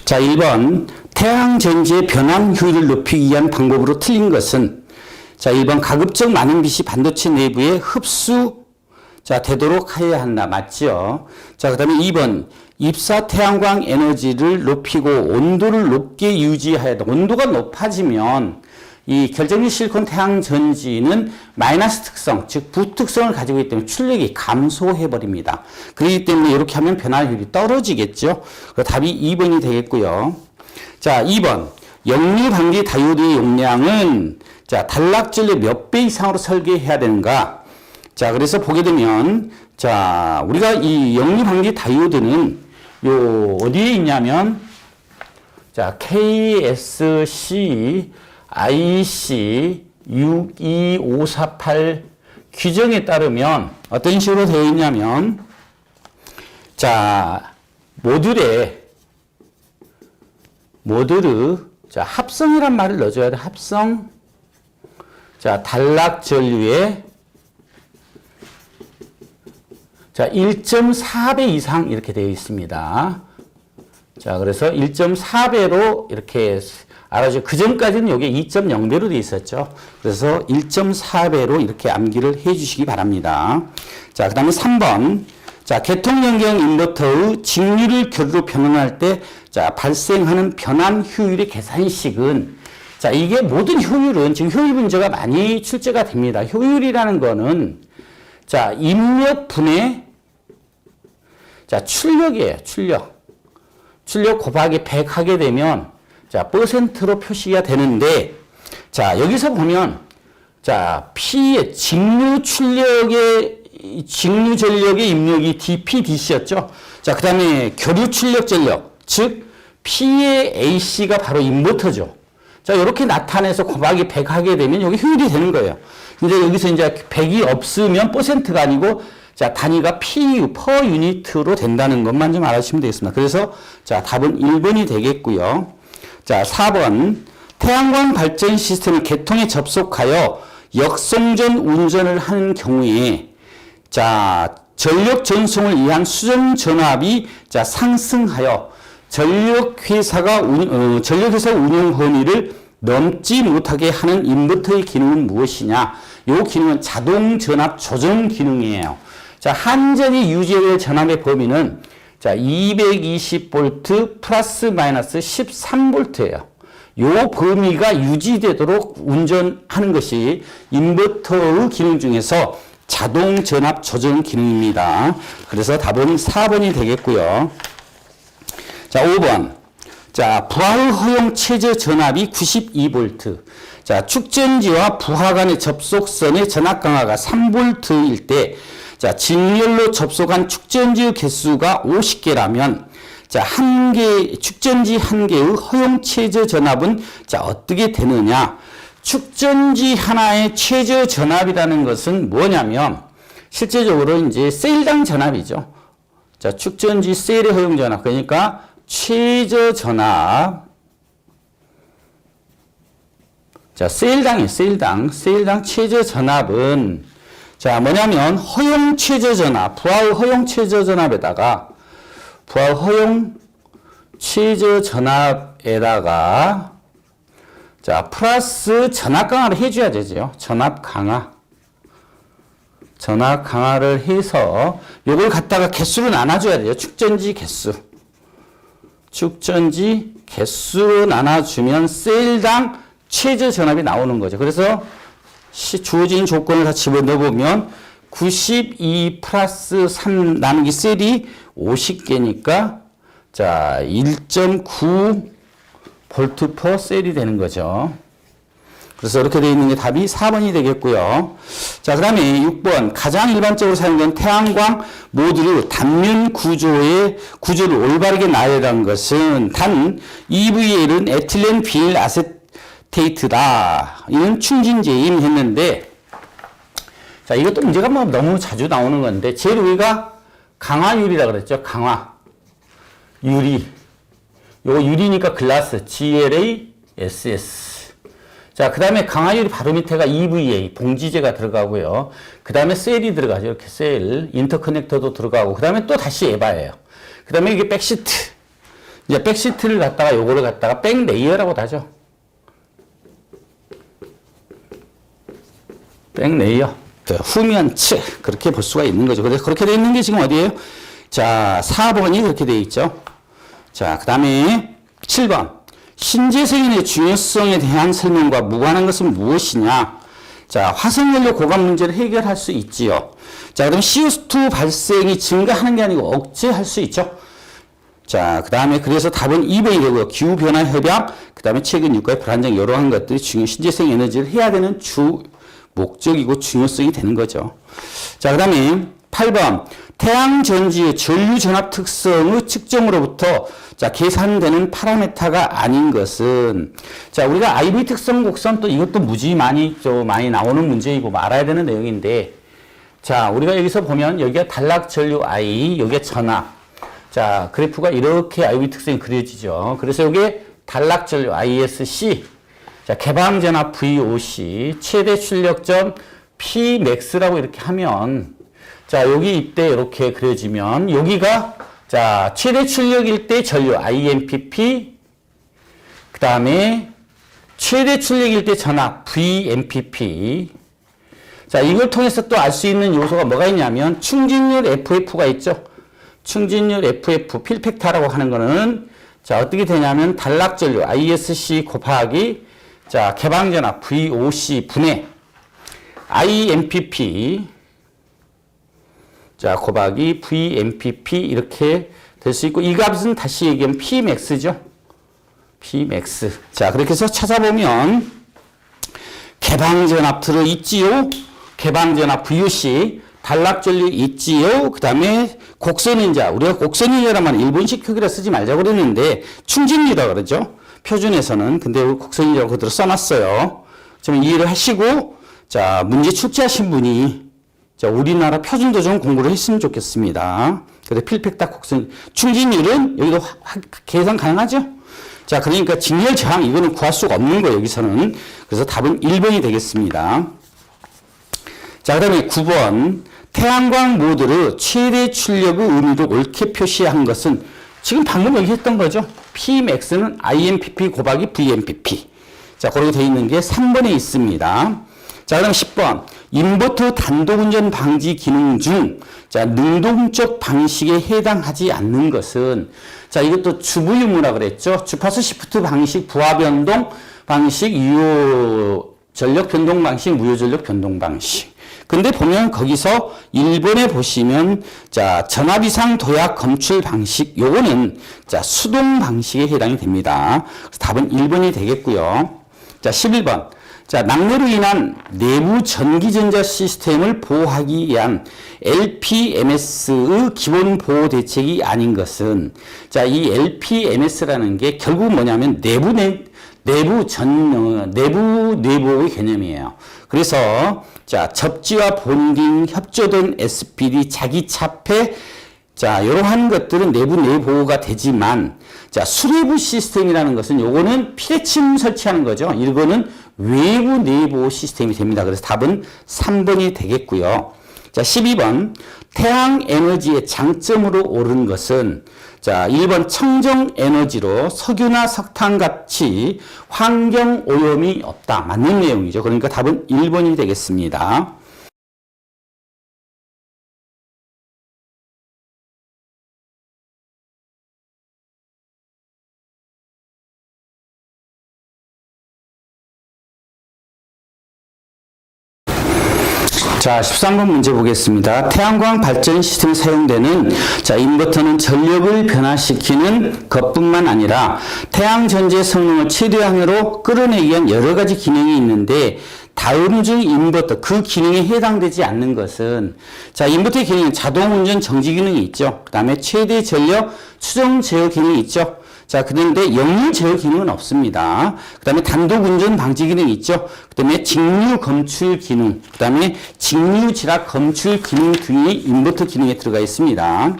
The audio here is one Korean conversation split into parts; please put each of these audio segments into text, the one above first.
자, 1번 태양 전지의 변환 효율을 높이기 위한 방법으로 틀린 것은 자, 1번 가급적 많은 빛이 반도체 내부에 흡수 자, 되도록 해야 한다. 맞죠? 자, 그다음에 2번 입사 태양광 에너지를 높이고 온도를 높게 유지해야 한다. 온도가 높아지면 이 결정지 실리콘 태양 전지는 마이너스 특성, 즉 부특성을 가지고 있기 때문에 출력이 감소해 버립니다. 그렇기 때문에 이렇게 하면 변화율이 떨어지겠죠. 그 답이 2번이 되겠고요. 자, 2번 역류 방지 다이오드의 용량은 자, 단락 전력 몇 배 이상으로 설계해야 되는가? 자, 그래서 보게 되면 자, 우리가 이 역류 방지 다이오드는 요 어디에 있냐면 자, KSC IC 62548 규정에 따르면 어떤 식으로 되어 있냐면 자, 모듈 자, 합성이란 말을 넣어줘야 돼. 합성. 자, 단락 전류에 자, 1.4배 이상 이렇게 되어 있습니다. 자, 그래서 1.4배로 이렇게 알아주고, 그 전까지는 이게 2.0배로 되어 있었죠. 그래서 1.4배로 이렇게 암기를 해 주시기 바랍니다. 자, 그 다음에 3번. 자, 계통연경 인버터의 직류를 교류로 변환할 때, 자, 발생하는 변환 효율의 계산식은, 자, 이게 모든 효율은 지금 효율 문제가 많이 출제가 됩니다. 효율이라는 거는, 자, 입력분의, 자, 출력이에요. 출력 곱하기 100 하게 되면, 자, 퍼센트로 표시가 되는데, 자, 여기서 보면, 자, P의 직류 전력의 입력이 dPdC였죠. 자, 그 다음에 교류 출력 전력, 즉, P의 AC가 바로 인버터죠. 자, 이렇게 나타내서 곱하기 100 하게 되면 여기 효율이 되는 거예요. 근데 여기서 이제 100이 없으면 퍼센트가 아니고, 자, 단위가 PU, per 유닛으로 된다는 것만 좀 알아주시면 되겠습니다. 그래서, 자, 답은 1번이 되겠고요. 자, 4번. 태양광 발전 시스템을 개통에 접속하여 역송전 운전을 하는 경우에, 자, 전력 전송을 위한 수정 전압이, 자, 상승하여 전력회사 운영 범위를 넘지 못하게 하는 인버터의 기능은 무엇이냐? 이 기능은 자동 전압 조정 기능이에요. 자, 한전이 유지될 전압의 범위는 자, 220V 플러스 마이너스 13V예요. 요 범위가 유지되도록 운전하는 것이 인버터의 기능 중에서 자동 전압 조정 기능입니다. 그래서 답은 4번이 되겠고요. 자, 5번. 자, 부하 허용 최저 전압이 92V. 자, 축전지와 부하 간의 접속선의 전압 강하가 3V일 때, 자, 직렬로 접속한 축전지의 개수가 50개라면, 자, 축전지 한 개의 허용 최저 전압은, 자, 어떻게 되느냐? 축전지 하나의 최저 전압이라는 것은 뭐냐면, 실제적으로 이제 셀당 전압이죠. 자, 축전지 셀의 허용 전압. 그러니까, 최저 전압. 자, 셀당 최저 전압은, 자, 뭐냐면, 허용 최저 전압, 부하 허용 최저 전압에다가, 자, 플러스 전압 강화를 해줘야 되죠. 전압 강화를 해서, 요걸 갖다가 개수로 나눠줘야 돼요. 축전지 개수로 나눠주면 셀당 최저 전압이 나오는 거죠. 그래서, 주어진 조건을 다 집어넣어보면 92 플러스 3 나누기 셀이 50개니까 자 1.9 볼트 퍼 셀이 되는 거죠. 그래서 이렇게 되어 있는 게 답이 4번이 되겠고요. 자, 그 다음에 6번. 가장 일반적으로 사용되는 태양광 모듈의 단면 구조를 올바르게 나열한 것은 단 EVL은 에틸렌 비닐 아세테이트다. 이는 충진제임 했는데, 자, 이것도 문제가 뭐 너무 자주 나오는 건데, 제일 위가 강화유리라 그랬죠. 유리. 요거 유리니까 글라스, GLASS. 자, 그 다음에 강화유리 바로 밑에가 EVA, 봉지재가 들어가고요. 그 다음에 셀이 들어가죠. 이렇게 셀, 인터커넥터도 들어가고, 그 다음에 또 다시 에바예요. 그 다음에 이게 백시트. 이제 백시트를 갖다가 요거를 갖다가 백레이어라고도 하죠. 백레이어. 후면 측. 그렇게 볼 수가 있는 거죠. 그래서 그렇게 되어 있는 게 지금 어디예요? 자, 4번이 그렇게 되어 있죠. 자, 그 다음에 7번. 신재생인의 중요성에 대한 설명과 무관한 것은 무엇이냐? 자, 화석연료 고감 문제를 해결할 수 있지요. 자, 그럼 CO2 발생이 증가하는 게 아니고 억제할 수 있죠. 자, 그 다음에 그래서 답은 2번이 되고요. 기후변화 협약, 그 다음에 최근 유가의 불안정, 이러한 것들이 중요 신재생 에너지를 해야 되는 주 목적이고 중요성이 되는 거죠. 자, 그 다음에 8번. 태양전지의 전류전압 특성의 측정으로부터 자, 계산되는 파라메타가 아닌 것은 자, 우리가 IV 특성 곡선 또 이것도 무지 많이 나오는 문제이고 알아야 되는 내용인데 자, 우리가 여기서 보면 여기가 단락전류 I, 여기가 전압. 자, 그래프가 이렇게 IV 특성이 그려지죠. 그래서 여기에 단락전류 ISC, 자, 개방전압 VOC, 최대 출력점 Pmax라고 이렇게 하면 자, 여기 이때 이렇게 그려지면 여기가 자, 최대 출력일 때 전류 IMPP, 그 다음에 최대 출력일 때 전압 VMPP. 자, 이걸 통해서 또 알 수 있는 요소가 뭐가 있냐면 충진율 FF가 있죠. 충진율 FF 필팩타라고 하는 거는 자, 어떻게 되냐면 단락전류 ISC 곱하기 자, 개방전압 VOC 분의 IMPP 자, 곱하기 VMPP 이렇게 될 수 있고 이 값은 다시 얘기하면 Pmax죠. Pmax. 자, 그렇게 해서 찾아보면 개방전압 들어 있지요. 개방전압 VOC 단락전류 있지요. 그 다음에 곡선인자. 우리가 곡선인자라면 일본식 표기라 쓰지 말자고 그랬는데 충진율이라 그러죠. 표준에서는. 근데 곡선인자라고 그대로 써놨어요. 좀 이해를 하시고 자, 문제 출제하신 분이 자, 우리나라 표준도 좀 공부를 했으면 좋겠습니다. 그래서 필팩타 곡선 충진율은 여기도 계산 가능하죠? 자, 그러니까 직렬 저항 이거는 구할 수가 없는 거예요, 여기서는. 그래서 답은 1번이 되겠습니다. 자, 그다음에 9번. 태양광 모듈의 최대 출력의 의미를 옳게 표시한 것은 지금 방금 얘기했던 거죠. Pmax는 IMPP 곱하기 VMPP. 자, 그렇게 되어 있는 게 3번에 있습니다. 자, 그다음 10번. 인버터 단독운전 방지 기능 중, 자, 능동적 방식에 해당하지 않는 것은, 자, 이것도 주부 유무라 그랬죠. 주파수 시프트 방식, 부하 변동 방식, 유효 전력 변동 방식, 무효 전력 변동 방식. 근데 보면 거기서 1번에 보시면, 자, 전압 이상 도약 검출 방식, 요거는, 자, 수동 방식에 해당이 됩니다. 그래서 답은 1번이 되겠고요. 자, 11번. 자, 낙뢰로 인한 내부 전기전자 시스템을 보호하기 위한 LPMS의 기본 보호 대책이 아닌 것은 자, 이 LPMS라는 게 결국 뭐냐면 내부보호의 개념이에요. 그래서 자, 접지와 본딩, 협조된 SPD, 자기 차폐 자, 이러한 것들은 내부 내보호가 되지만 자, 수뇌부 시스템이라는 것은 요거는 피레침 설치하는 거죠. 이거는 외부 내보호 시스템이 됩니다. 그래서 답은 3번이 되겠고요. 자, 12번. 태양 에너지의 장점으로 옳은 것은 자, 1번 청정 에너지로 석유나 석탄 같이 환경 오염이 없다. 맞는 내용이죠. 그러니까 답은 1번이 되겠습니다. 자, 13번 문제 보겠습니다. 태양광 발전 시스템에 사용되는 자, 인버터는 전력을 변화시키는 것뿐만 아니라 태양 전지의 성능을 최대한으로 끌어내기 위한 여러 가지 기능이 있는데 다음 중 인버터 그 기능에 해당되지 않는 것은 자, 인버터의 기능은 자동 운전 정지 기능이 있죠. 그다음에 최대 전력 추정 제어 기능이 있죠. 자, 그런데 역류 제어 기능은 없습니다. 그 다음에 단독 운전 방지 기능이 있죠. 그 다음에 직류 검출 기능, 그 다음에 직류 지락 검출 기능 등이 인버터 기능에 들어가 있습니다.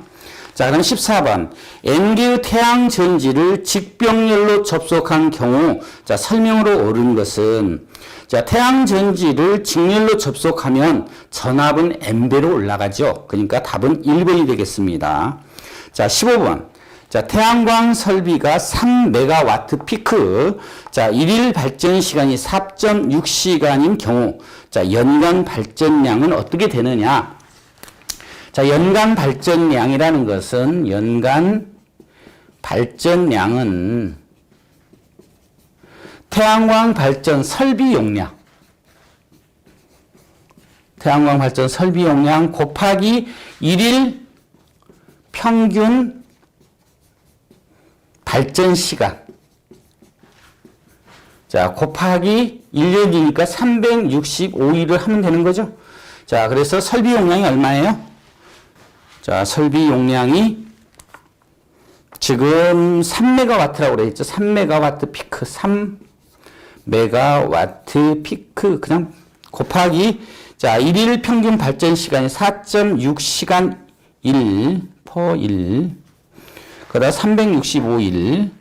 자, 그다음 14번. N개의 태양 전지를 직병렬로 접속한 경우, 자, 설명으로 옳은 것은, 자, 태양 전지를 직렬로 접속하면 전압은 N배로 올라가죠. 그러니까 답은 1번이 되겠습니다. 자, 15번. 자, 태양광 설비가 3메가와트 피크. 자, 일일 발전 시간이 4.6시간인 경우, 자, 연간 발전량은 어떻게 되느냐? 자, 연간 발전량이라는 것은, 연간 발전량은 태양광 발전 설비 용량, 태양광 발전 설비 용량 곱하기 일일 평균 발전 시간. 자, 곱하기 1년이니까 365일을 하면 되는 거죠. 자, 그래서 설비 용량이 얼마예요? 자, 설비 용량이 지금 3메가와트라고 그랬죠. 3메가와트 피크, 3메가와트 피크 그냥 곱하기, 자, 일일 평균 발전 시간이 4.6시간 1 per 1. 그러다 365일.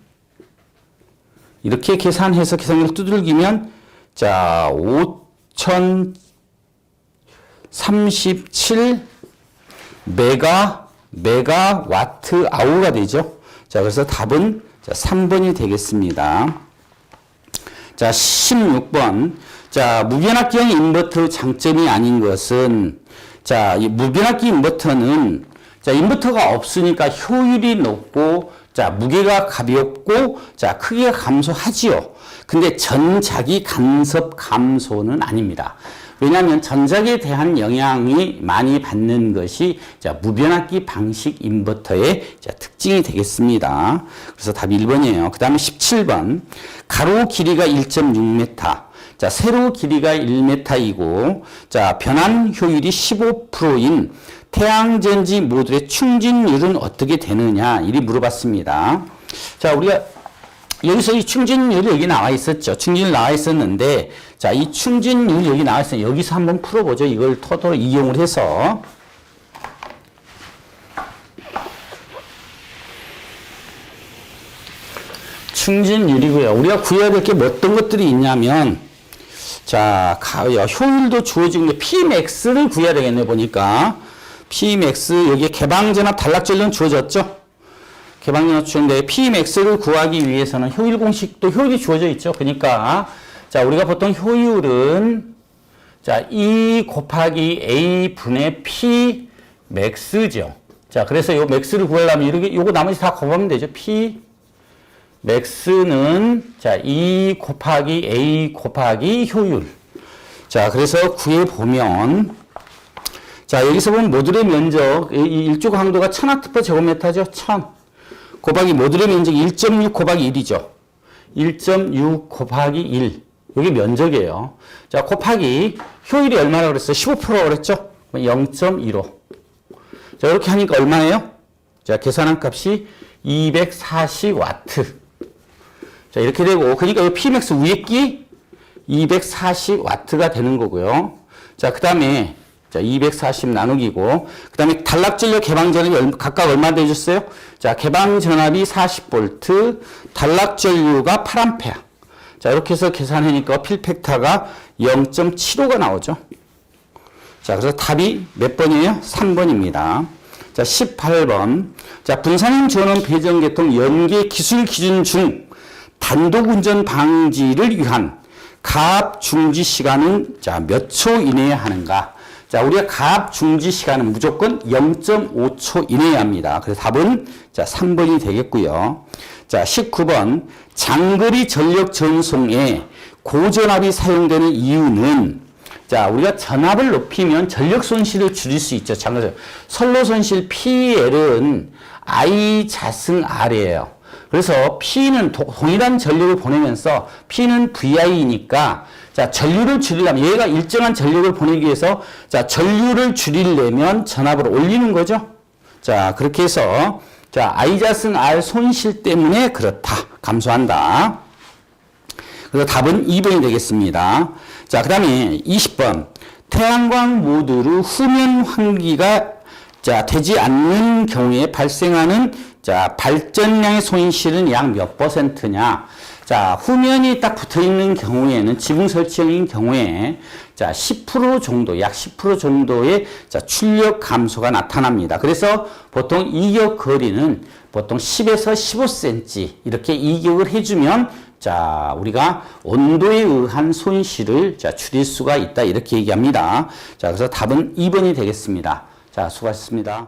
이렇게 계산해서 계산기를 두들기면, 자, 5037 메가와트 아워가 되죠. 자, 그래서 답은, 자, 3번이 되겠습니다. 자, 16번. 자, 무변압기형 인버터 장점이 아닌 것은, 자, 이 무변압기 인버터는, 자, 인버터가 없으니까 효율이 높고, 자, 무게가 가볍고, 자, 크기가 감소하지요. 근데 전자기 간섭 감소는 아닙니다. 왜냐하면 전자기에 대한 영향이 많이 받는 것이, 자, 무변압기 방식 인버터의, 자, 특징이 되겠습니다. 그래서 답이 1번이에요. 그 다음에 17번. 가로 길이가 1.6m. 자, 세로 길이가 1m이고, 자, 변환 효율이 15%인 태양전지 모듈의 충진율은 어떻게 되느냐, 이리 물어봤습니다. 자, 우리가 여기서 이 충진율이 여기 나와 있었죠. 충진율 나와 있었는데, 자, 이 충진율 여기 나와 있어요. 여기서 한번 풀어보죠. 이걸 토토로 이용을 해서. 충진율이고요. 우리가 구해야 될 게 어떤 것들이 있냐면, 자, 효율도 주어진 게 Pmax를 구해야 되겠네, 보니까. Pmax, 여기에 개방전압 단락전력은 주어졌죠? 개방전압 주어졌는데, Pmax를 구하기 위해서는 효율 공식도 효율이 주어져 있죠? 그러니까, 자, 우리가 보통 효율은, 자, E 곱하기 A 분의 Pmax죠. 자, 그래서 요 max를 구하려면 이렇게, 요거 나머지 다 곱하면 되죠? Pmax는, 자, E 곱하기 A 곱하기 효율. 자, 그래서 구해보면, 자, 여기서 보면 모듈의 면적, 이 일조 강도가 1000W 제곱미터죠? 1000. 곱하기 모듈의 면적 1.6 곱하기 1이죠. 1.6 곱하기 1. 여기 면적이에요. 자, 곱하기 효율이 얼마라고 그랬어요? 15%라고 그랬죠? 0.15. 자, 이렇게 하니까 얼마예요? 자, 계산한 값이 240W. 자, 이렇게 되고, 그러니까 이 Pmax 위에 끼 240W가 되는 거고요. 자, 그 다음에, 자, 240 나누기고, 그 다음에 단락전력 개방전압이 각각 얼마 되어줬어요? 자, 개방전압이 40V, 단락전류가 8A. 자, 이렇게 해서 계산하니까 필팩터가 0.75가 나오죠. 자, 그래서 답이 몇 번이에요? 3번입니다. 자, 18번. 자, 분산형 전원 배전계통 연계 기술 기준 중 단독 운전 방지를 위한 가압 중지 시간은, 자, 몇 초 이내에 하는가? 자, 우리가 가압 중지 시간은 무조건 0.5초 이내에 합니다. 그래서 답은, 자, 3번이 되겠고요. 자, 19번. 장거리 전력 전송에 고전압이 사용되는 이유는, 자, 우리가 전압을 높이면 전력 손실을 줄일 수 있죠. 선로 손실 PL은 I 자승 R이에요. 그래서 P는 동일한 전력을 보내면서 P는 VI니까, 자, 전류를 줄이려면, 얘가 일정한 전력을 보내기 위해서, 자, 전류를 줄이려면 전압을 올리는 거죠. 자, 그렇게 해서, 자, I 자승 R 손실 때문에 그렇다. 감소한다. 그래서 답은 2번이 되겠습니다. 자, 그 다음에 20번. 태양광 모듈의 후면 환기가, 자, 되지 않는 경우에 발생하는, 자, 발전량의 손실은 약 몇 %냐? 자, 후면이 딱 붙어 있는 경우에는 지붕 설치형인 경우에 자, 10% 정도, 약 10% 정도의 자, 출력 감소가 나타납니다. 그래서 보통 이격 거리는 보통 10에서 15cm 이렇게 이격을 해주면 자, 우리가 온도에 의한 손실을 자, 줄일 수가 있다. 이렇게 얘기합니다. 자, 그래서 답은 2번이 되겠습니다. 자, 수고하셨습니다.